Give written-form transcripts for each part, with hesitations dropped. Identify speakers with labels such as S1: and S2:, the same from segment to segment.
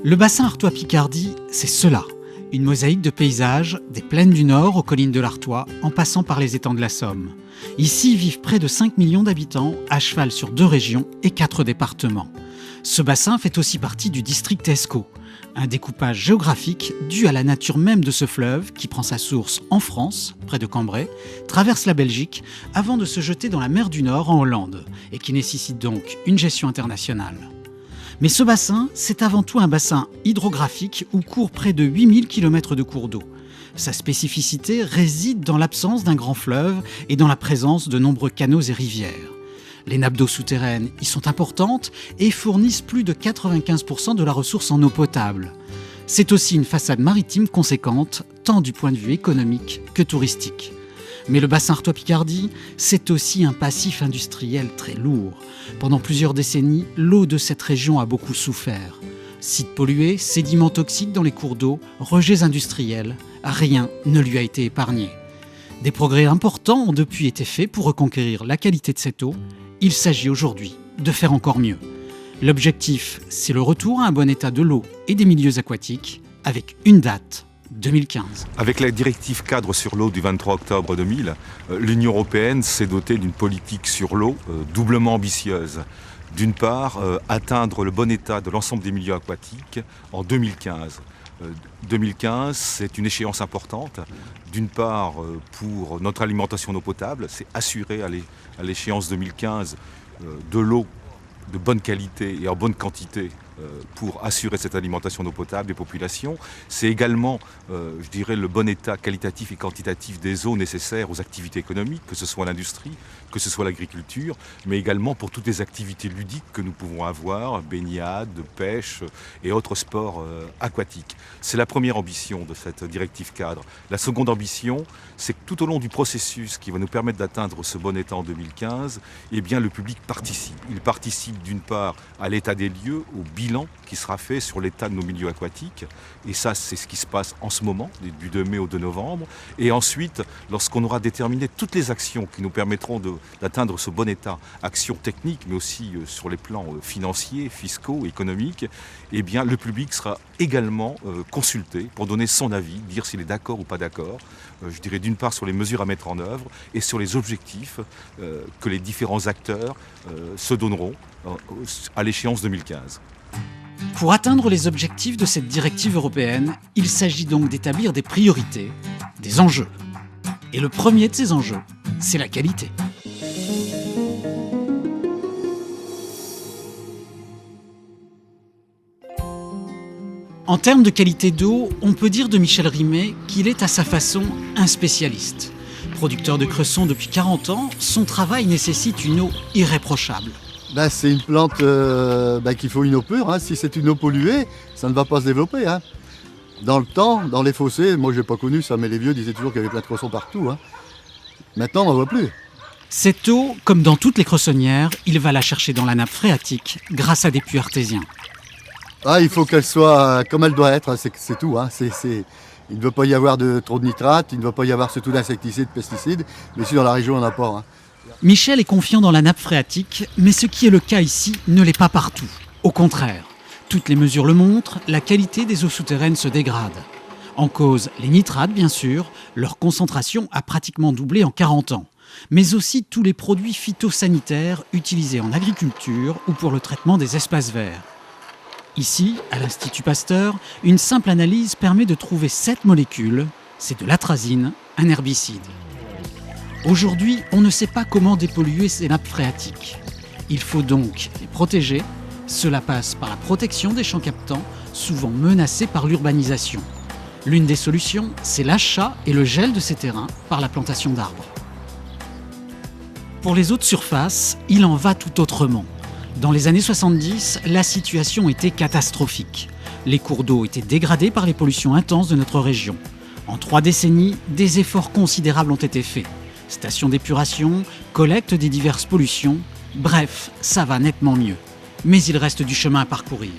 S1: Le bassin Artois-Picardie, c'est cela. Une mosaïque de paysages, des plaines du Nord aux collines de l'Artois, en passant par les étangs de la Somme. Ici vivent près de 5 millions d'habitants, à cheval sur 2 régions et 4 départements. Ce bassin fait aussi partie du district Escaut, un découpage géographique dû à la nature même de ce fleuve qui prend sa source en France, près de Cambrai, traverse la Belgique avant de se jeter dans la mer du Nord en Hollande et qui nécessite donc une gestion internationale. Mais ce bassin, c'est avant tout un bassin hydrographique où courent près de 8000 km de cours d'eau. Sa spécificité réside dans l'absence d'un grand fleuve et dans la présence de nombreux canaux et rivières. Les nappes d'eau souterraines y sont importantes et fournissent plus de 95% de la ressource en eau potable. C'est aussi une façade maritime conséquente, tant du point de vue économique que touristique. Mais le bassin Artois-Picardie, c'est aussi un passif industriel très lourd. Pendant plusieurs décennies, l'eau de cette région a beaucoup souffert. Sites pollués, sédiments toxiques dans les cours d'eau, rejets industriels, rien ne lui a été épargné. Des progrès importants ont depuis été faits pour reconquérir la qualité de cette eau. Il s'agit aujourd'hui de faire encore mieux. L'objectif, c'est le retour à un bon état de l'eau et des milieux aquatiques, avec une date, 2015.
S2: Avec la directive cadre sur l'eau du 23 octobre 2000, l'Union européenne s'est dotée d'une politique sur l'eau doublement ambitieuse. D'une part, atteindre le bon état de l'ensemble des milieux aquatiques en 2015. 2015, c'est une échéance importante. D'une part, pour notre alimentation en eau potable, c'est assurer à l'échéance 2015 de l'eau de bonne qualité et en bonne quantité pour assurer cette alimentation en eau potable des populations. C'est également, je dirais, le bon état qualitatif et quantitatif des eaux nécessaires aux activités économiques, que ce soit l'industrie, que ce soit l'agriculture, mais également pour toutes les activités ludiques que nous pouvons avoir, baignade, pêche et autres sports aquatiques. C'est la première ambition de cette directive cadre. La seconde ambition, c'est que tout au long du processus qui va nous permettre d'atteindre ce bon état en 2015, eh bien, le public participe. Il participe d'une part à l'état des lieux, au bilan qui sera fait sur l'état de nos milieux aquatiques. Et ça, c'est ce qui se passe en ce moment, du 2 mai au 2 novembre. Et ensuite, lorsqu'on aura déterminé toutes les actions qui nous permettront d'atteindre ce bon état, actions techniques, mais aussi sur les plans financiers, fiscaux, économiques, eh bien, le public sera également consulté pour donner son avis, dire s'il est d'accord ou pas d'accord. Je dirais d'une part sur les mesures à mettre en œuvre et sur les objectifs que les différents acteurs se donneront à l'échéance 2015.
S1: Pour atteindre les objectifs de cette directive européenne, il s'agit donc d'établir des priorités, des enjeux. Et le premier de ces enjeux, c'est la qualité. En termes de qualité d'eau, on peut dire de Michel Rimet qu'il est à sa façon un spécialiste. Producteur de cresson depuis 40 ans, son travail nécessite une eau irréprochable.
S3: C'est une plante qu'il faut une eau pure. Si c'est une eau polluée, ça ne va pas se développer. Dans le temps, dans les fossés, moi je n'ai pas connu ça, mais les vieux disaient toujours qu'il y avait plein de cressons partout. Maintenant, on n'en voit plus.
S1: Cette eau, comme dans toutes les cressonnières, il va la chercher dans la nappe phréatique grâce à des puits artésiens.
S3: Il faut qu'elle soit comme elle doit être, c'est tout. Il ne veut pas y avoir trop de nitrates, il ne va pas y avoir surtout d'insecticides, de pesticides, mais si dans la région on n'a pas.
S1: Michel est confiant dans la nappe phréatique, mais ce qui est le cas ici ne l'est pas partout. Au contraire, toutes les mesures le montrent, la qualité des eaux souterraines se dégrade. En cause, les nitrates bien sûr, leur concentration a pratiquement doublé en 40 ans. Mais aussi tous les produits phytosanitaires utilisés en agriculture ou pour le traitement des espaces verts. Ici, à l'Institut Pasteur, une simple analyse permet de trouver 7 molécules. C'est de l'atrazine, un herbicide. Aujourd'hui, on ne sait pas comment dépolluer ces nappes phréatiques. Il faut donc les protéger. Cela passe par la protection des champs captants, souvent menacés par l'urbanisation. L'une des solutions, c'est l'achat et le gel de ces terrains par la plantation d'arbres. Pour les eaux de surface, il en va tout autrement. Dans les années 70, la situation était catastrophique. Les cours d'eau étaient dégradés par les pollutions intenses de notre région. En 3 décennies, des efforts considérables ont été faits. Stations d'épuration, collecte des diverses pollutions, bref, ça va nettement mieux. Mais il reste du chemin à parcourir.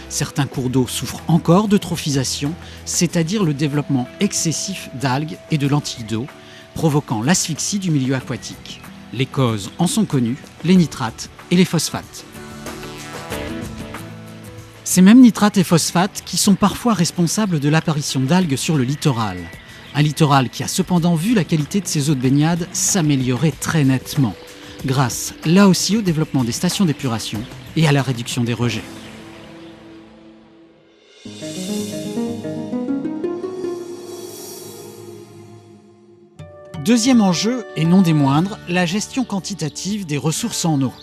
S1: Certains cours d'eau souffrent encore d'eutrophisation, c'est-à-dire le développement excessif d'algues et de lentilles d'eau, provoquant l'asphyxie du milieu aquatique. Les causes en sont connues, les nitrates et les phosphates. Ces mêmes nitrates et phosphates qui sont parfois responsables de l'apparition d'algues sur le littoral. Un littoral qui a cependant vu la qualité de ses eaux de baignade s'améliorer très nettement, grâce là aussi au développement des stations d'épuration et à la réduction des rejets. Deuxième enjeu, et non des moindres, la gestion quantitative des ressources en eau.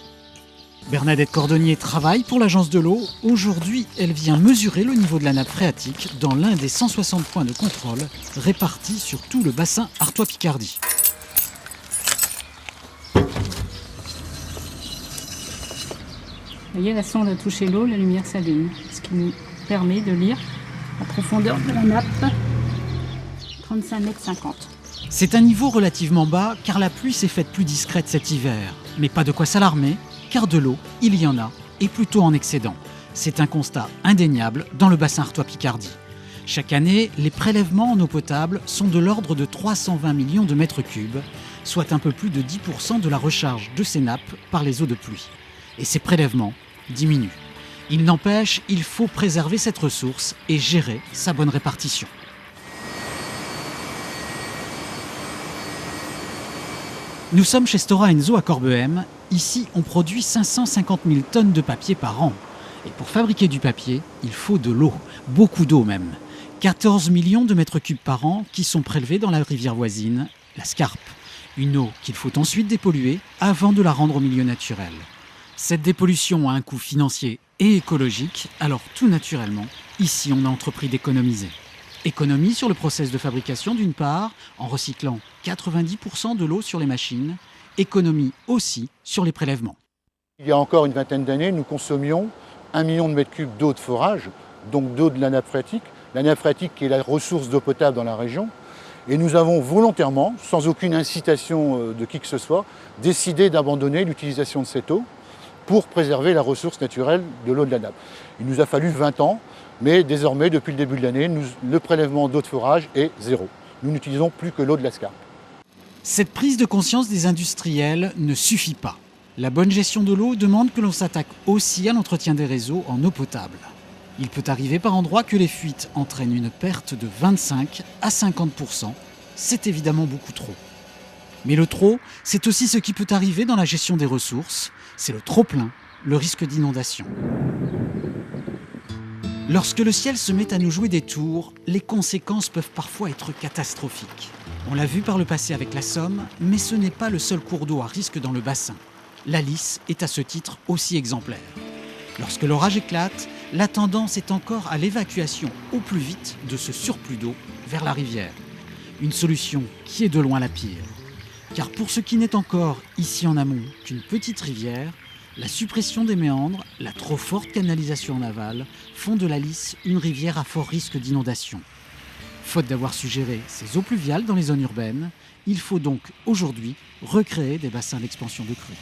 S1: Bernadette Cordonnier travaille pour l'Agence de l'eau. Aujourd'hui, elle vient mesurer le niveau de la nappe phréatique dans l'un des 160 points de contrôle répartis sur tout le bassin Artois-Picardie.
S4: Vous voyez, la sonde a touché l'eau, la lumière s'allume, ce qui nous permet de lire la profondeur de la nappe, 35,50 m.
S1: C'est un niveau relativement bas car la pluie s'est faite plus discrète cet hiver. Mais pas de quoi s'alarmer, car de l'eau, il y en a, et plutôt en excédent. C'est un constat indéniable dans le bassin Artois-Picardie. Chaque année, les prélèvements en eau potable sont de l'ordre de 320 millions de mètres cubes, soit un peu plus de 10% de la recharge de ces nappes par les eaux de pluie. Et ces prélèvements diminuent. Il n'empêche, il faut préserver cette ressource et gérer sa bonne répartition. Nous sommes chez Stora Enso à Corbehem. Ici, on produit 550 000 tonnes de papier par an. Et pour fabriquer du papier, il faut de l'eau, beaucoup d'eau même. 14 millions de mètres cubes par an qui sont prélevés dans la rivière voisine, la Scarpe. Une eau qu'il faut ensuite dépolluer avant de la rendre au milieu naturel. Cette dépollution a un coût financier et écologique, alors tout naturellement, ici on a entrepris d'économiser. Économie sur le process de fabrication d'une part, en recyclant 90% de l'eau sur les machines. Économie aussi sur les prélèvements.
S5: Il y a encore une vingtaine d'années, nous consommions 1 million de mètres cubes d'eau de forage, donc d'eau de la nappe phréatique. La nappe phréatique qui est la ressource d'eau potable dans la région. Et nous avons volontairement, sans aucune incitation de qui que ce soit, décidé d'abandonner l'utilisation de cette eau pour préserver la ressource naturelle de l'eau de la nappe. Il nous a fallu 20 ans, mais désormais, depuis le début de l'année, le prélèvement d'eau de forage est zéro. Nous n'utilisons plus que l'eau de la Scarpe.
S1: Cette prise de conscience des industriels ne suffit pas. La bonne gestion de l'eau demande que l'on s'attaque aussi à l'entretien des réseaux en eau potable. Il peut arriver par endroits que les fuites entraînent une perte de 25 à 50%. C'est évidemment beaucoup trop. Mais le trop, c'est aussi ce qui peut arriver dans la gestion des ressources. C'est le trop-plein, le risque d'inondation. Lorsque le ciel se met à nous jouer des tours, les conséquences peuvent parfois être catastrophiques. On l'a vu par le passé avec la Somme, mais ce n'est pas le seul cours d'eau à risque dans le bassin. La Lys est à ce titre aussi exemplaire. Lorsque l'orage éclate, la tendance est encore à l'évacuation au plus vite de ce surplus d'eau vers la rivière. Une solution qui est de loin la pire. Car pour ce qui n'est encore, ici en amont, qu'une petite rivière, la suppression des méandres, la trop forte canalisation en aval font de la Lys une rivière à fort risque d'inondation. Faute d'avoir su gérer ces eaux pluviales dans les zones urbaines, il faut donc aujourd'hui recréer des bassins d'expansion de crues.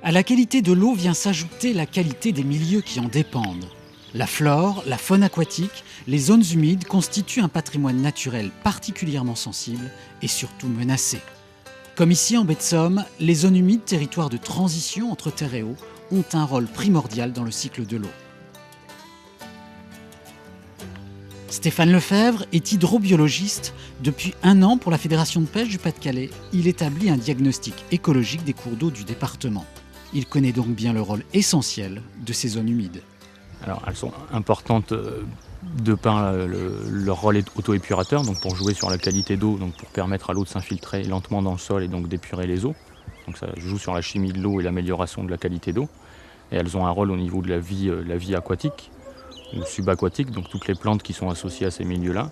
S1: À la qualité de l'eau vient s'ajouter la qualité des milieux qui en dépendent. La flore, la faune aquatique, les zones humides constituent un patrimoine naturel particulièrement sensible et surtout menacé. Comme ici en baie de Somme, les zones humides, territoires de transition entre terre et eau, ont un rôle primordial dans le cycle de l'eau. Stéphane Lefebvre est hydrobiologiste. Depuis 1 an, pour la Fédération de pêche du Pas-de-Calais, il établit un diagnostic écologique des cours d'eau du département. Il connaît donc bien le rôle essentiel de ces zones humides.
S6: Alors, elles sont importantes de par leur rôle auto-épurateur, donc pour jouer sur la qualité d'eau, donc pour permettre à l'eau de s'infiltrer lentement dans le sol et donc d'épurer les eaux. Donc ça joue sur la chimie de l'eau et l'amélioration de la qualité d'eau. Et elles ont un rôle au niveau de la vie aquatique ou subaquatique, donc toutes les plantes qui sont associées à ces milieux-là,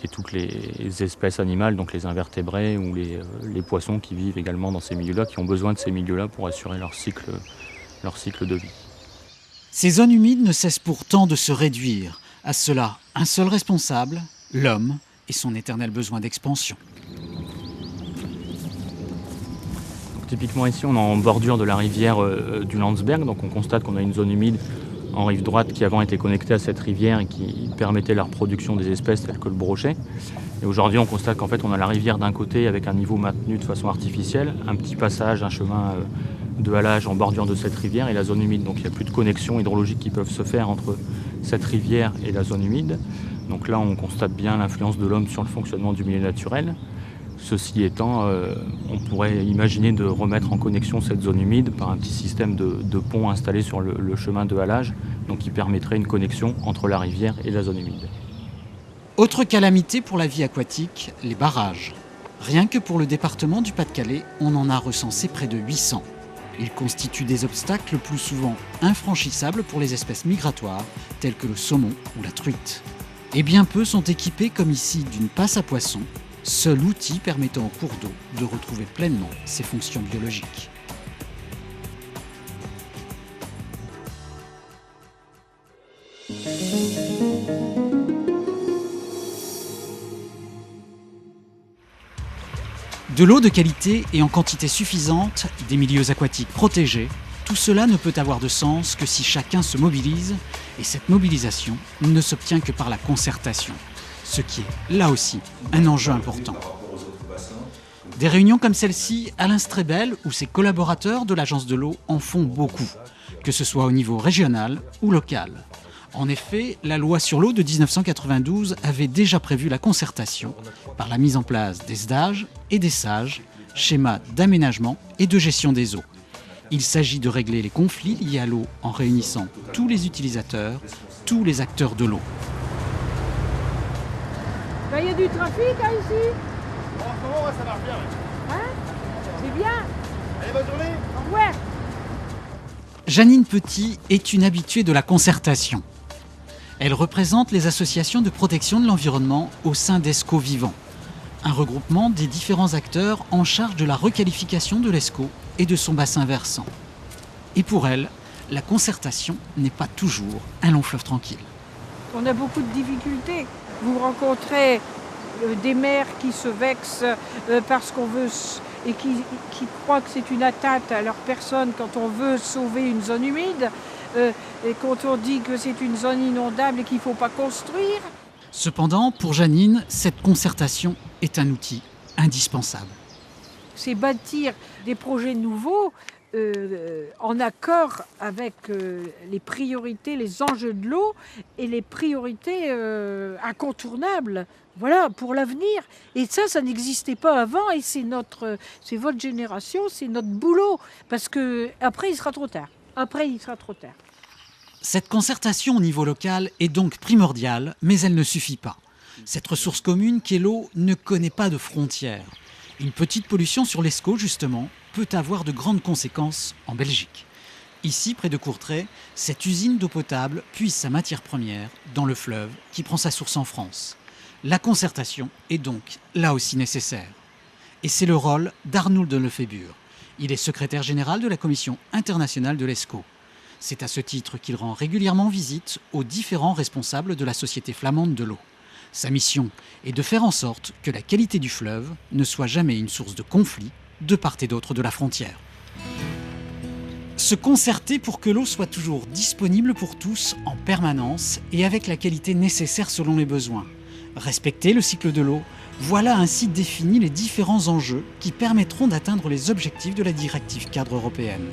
S6: et toutes les espèces animales, donc les invertébrés ou les poissons qui vivent également dans ces milieux-là, qui ont besoin de ces milieux-là pour assurer leur cycle de vie.
S1: Ces zones humides ne cessent pourtant de se réduire. À cela, un seul responsable, l'homme et son éternel besoin d'expansion.
S6: Donc, typiquement ici, on est en bordure de la rivière du Landsberg, donc on constate qu'on a une zone humide en rive droite qui avant était connectée à cette rivière et qui permettait la reproduction des espèces telles que le brochet. Et aujourd'hui, on constate qu'en fait, on a la rivière d'un côté avec un niveau maintenu de façon artificielle, un petit passage, un chemin de halage en bordure de cette rivière et la zone humide. Donc il n'y a plus de connexions hydrologiques qui peuvent se faire entre cette rivière et la zone humide. Donc là, on constate bien l'influence de l'homme sur le fonctionnement du milieu naturel. Ceci étant, on pourrait imaginer de remettre en connexion cette zone humide par un petit système de pont installé sur le chemin de halage, donc qui permettrait une connexion entre la rivière et la zone humide.
S1: Autre calamité pour la vie aquatique, les barrages. Rien que pour le département du Pas-de-Calais, on en a recensé près de 800. Ils constituent des obstacles le plus souvent infranchissables pour les espèces migratoires, telles que le saumon ou la truite. Et bien peu sont équipés, comme ici, d'une passe à poissons, seul outil permettant au cours d'eau de retrouver pleinement ses fonctions biologiques. De l'eau de qualité et en quantité suffisante, des milieux aquatiques protégés, tout cela ne peut avoir de sens que si chacun se mobilise, et cette mobilisation ne s'obtient que par la concertation, ce qui est, là aussi, un enjeu important. Des réunions comme celle-ci, Alain Strebel ou ses collaborateurs de l'Agence de l'eau en font beaucoup, que ce soit au niveau régional ou local. En effet, la loi sur l'eau de 1992 avait déjà prévu la concertation par la mise en place des SDAGE et des SAGE, schémas d'aménagement et de gestion des eaux. Il s'agit de régler les conflits liés à l'eau en réunissant tous les utilisateurs, tous les acteurs de l'eau.
S7: Il y a du trafic ici.
S8: Bon, en ce moment, ça marche bien.
S7: C'est bien.
S8: Allez, bonne journée.
S7: Au revoir.
S1: Janine Petit est une habituée de la concertation. Elle représente les associations de protection de l'environnement au sein d'ESCO Vivant, un regroupement des différents acteurs en charge de la requalification de l'ESCO et de son bassin versant. Et pour elle, la concertation n'est pas toujours un long fleuve tranquille.
S7: On a beaucoup de difficultés. Vous rencontrez des maires qui se vexent parce qu'on veut et qui croient que c'est une atteinte à leur personne quand on veut sauver une zone humide et quand on dit que c'est une zone inondable et qu'il ne faut pas construire.
S1: Cependant, pour Janine, cette concertation est un outil indispensable.
S7: C'est bâtir des projets nouveaux en accord avec les priorités, les enjeux de l'eau et les priorités incontournables, voilà, pour l'avenir. Et ça n'existait pas avant et c'est votre génération, c'est notre boulot. Parce qu'après, il sera trop tard.
S1: Cette concertation au niveau local est donc primordiale, mais elle ne suffit pas. Cette ressource commune qu'est l'eau ne connaît pas de frontières. Une petite pollution sur l'Escaut, justement, peut avoir de grandes conséquences en Belgique. Ici, près de Courtrai, cette usine d'eau potable puise sa matière première dans le fleuve qui prend sa source en France. La concertation est donc là aussi nécessaire. Et c'est le rôle d'Arnould Lefébure. Il est secrétaire général de la Commission internationale de l'Escaut. C'est à ce titre qu'il rend régulièrement visite aux différents responsables de la Société flamande de l'eau. Sa mission est de faire en sorte que la qualité du fleuve ne soit jamais une source de conflit de part et d'autre de la frontière. Se concerter pour que l'eau soit toujours disponible pour tous en permanence et avec la qualité nécessaire selon les besoins. Respecter le cycle de l'eau, voilà ainsi défini les différents enjeux qui permettront d'atteindre les objectifs de la directive cadre européenne.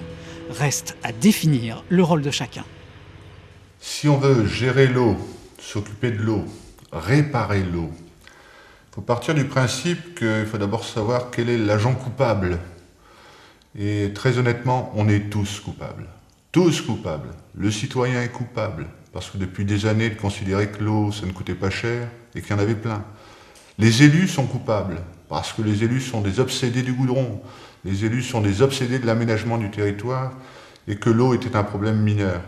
S1: Reste à définir le rôle de chacun.
S9: Si on veut gérer l'eau, s'occuper de l'eau, réparer l'eau, il faut partir du principe qu'il faut d'abord savoir quel est l'agent coupable. Et très honnêtement, on est tous coupables. Tous coupables. Le citoyen est coupable, parce que depuis des années, il considérait que l'eau, ça ne coûtait pas cher et qu'il y en avait plein. Les élus sont coupables, parce que les élus sont des obsédés du goudron. Les élus sont des obsédés de l'aménagement du territoire et que l'eau était un problème mineur.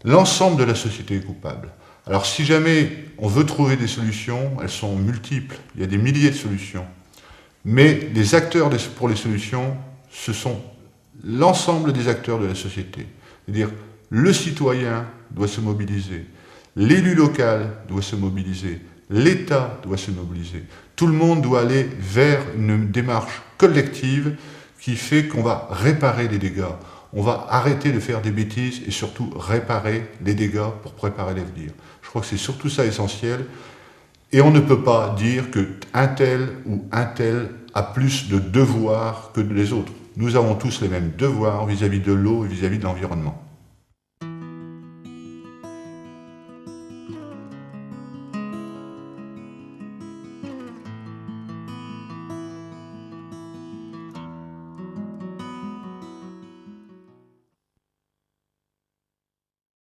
S9: L'ensemble de la société est coupable. Alors si jamais on veut trouver des solutions, elles sont multiples, il y a des milliers de solutions. Mais les acteurs pour les solutions, ce sont l'ensemble des acteurs de la société. C'est-à-dire, le citoyen doit se mobiliser, l'élu local doit se mobiliser, l'État doit se mobiliser. Tout le monde doit aller vers une démarche collective qui fait qu'on va réparer les dégâts. On va arrêter de faire des bêtises et surtout réparer les dégâts pour préparer l'avenir. Je crois que c'est surtout ça essentiel. Et on ne peut pas dire qu'un tel ou un tel a plus de devoirs que les autres. Nous avons tous les mêmes devoirs vis-à-vis de l'eau et vis-à-vis de l'environnement.